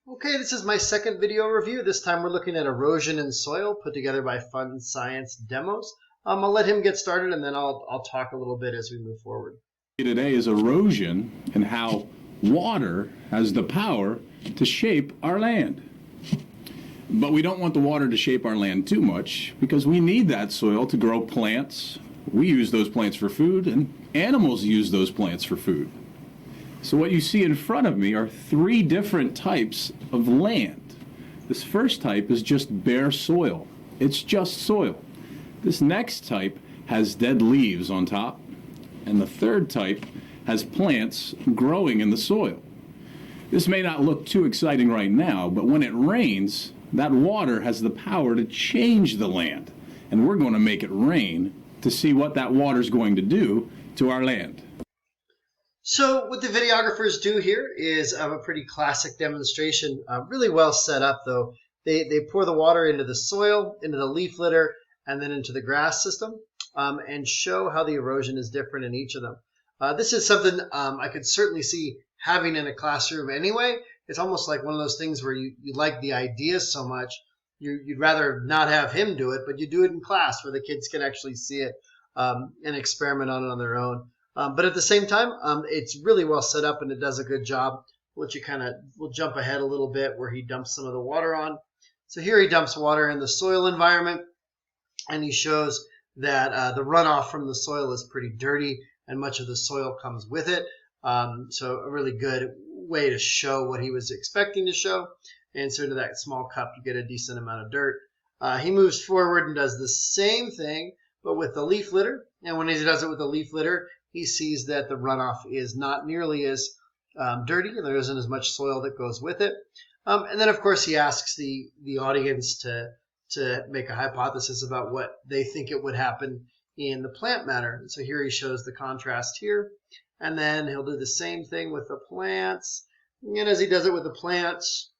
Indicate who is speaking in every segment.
Speaker 1: Okay, this is my second video review. This time we're looking at erosion in soil put together by Fun Science Demos. I'll let him get started and then I'll talk a little bit as we move forward.
Speaker 2: Today is erosion and how water has the power to shape our land. But we don't want the water to shape our land too much because we need that soil to grow plants. We use those plants for food and animals use those plants for food. So what you see in front of me are three different types of land. This first type is just bare soil. It's just soil. This next type has dead leaves on top. And the third type has plants growing in the soil. This may not look too exciting right now, but when it rains, that water has the power to change the land. And we're going to make it rain to see what that water is going to do to our land.
Speaker 1: So what the videographers do here is a pretty classic demonstration, really well set up though. They pour the water into the soil, into the leaf litter, and then into the grass system, and show how the erosion is different in each of them. This is something I could certainly see having in a classroom anyway. It's almost like one of those things where you like the idea so much, you'd rather not have him do it, but you do it in class where the kids can actually see it and experiment on it on their own. But at the same time, it's really well set up and it does a good job. We'll jump ahead a little bit where he dumps some of the water on. So here he dumps water in the soil environment and he shows that the runoff from the soil is pretty dirty and much of the soil comes with it. So a really good way to show what he was expecting to show. And so into that small cup, you get a decent amount of dirt. He moves forward and does the same thing, but with the leaf litter. And when he does it with the leaf litter, he sees that the runoff is not nearly as dirty and there isn't as much soil that goes with it. And then, of course, he asks the audience to make a hypothesis about what they think it would happen in the plant matter. And so here he shows the contrast here. And then he'll do the same thing with the plants. And as he does it with the plants,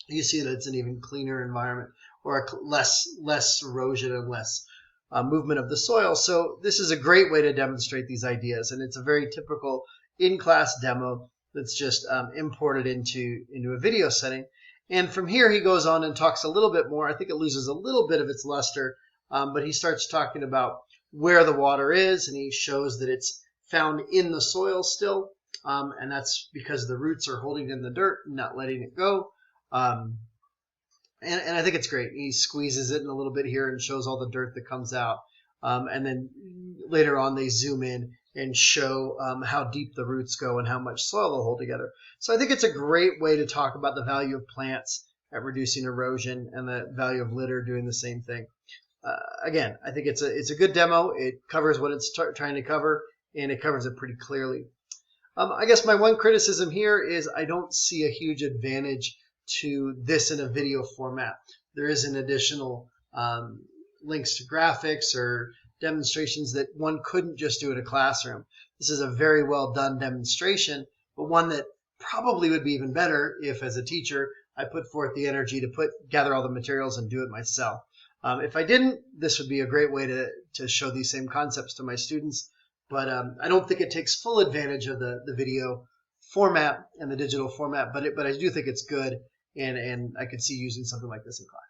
Speaker 1: you see that it's an even cleaner environment or less erosion and less movement of the soil. So this is a great way to demonstrate these ideas, and it's a very typical in-class demo that's just imported into a video setting. And from here he goes on and talks a little bit more. I think it loses a little bit of its luster, but he starts talking about where the water is, and he shows that it's found in the soil still, and that's because the roots are holding in the dirt and not letting it go. And I think it's great. He squeezes it in a little bit here and shows all the dirt that comes out. And then later on they zoom in and show how deep the roots go and how much soil they'll hold together. So I think it's a great way to talk about the value of plants at reducing erosion and the value of litter doing the same thing. Again, I think it's a good demo. It covers what it's trying to cover, and it covers it pretty clearly. I guess my one criticism here is I don't see a huge advantage to this in a video format. There is an additional links to graphics or demonstrations that one couldn't just do in a classroom. This is a very well done demonstration, but one that probably would be even better if, as a teacher, I put forth the energy to gather all the materials and do it myself. If I didn't, this would be a great way to show these same concepts to my students, but I don't think it takes full advantage of the video format and the digital format, but I do think it's good. And I could see using something like this in class.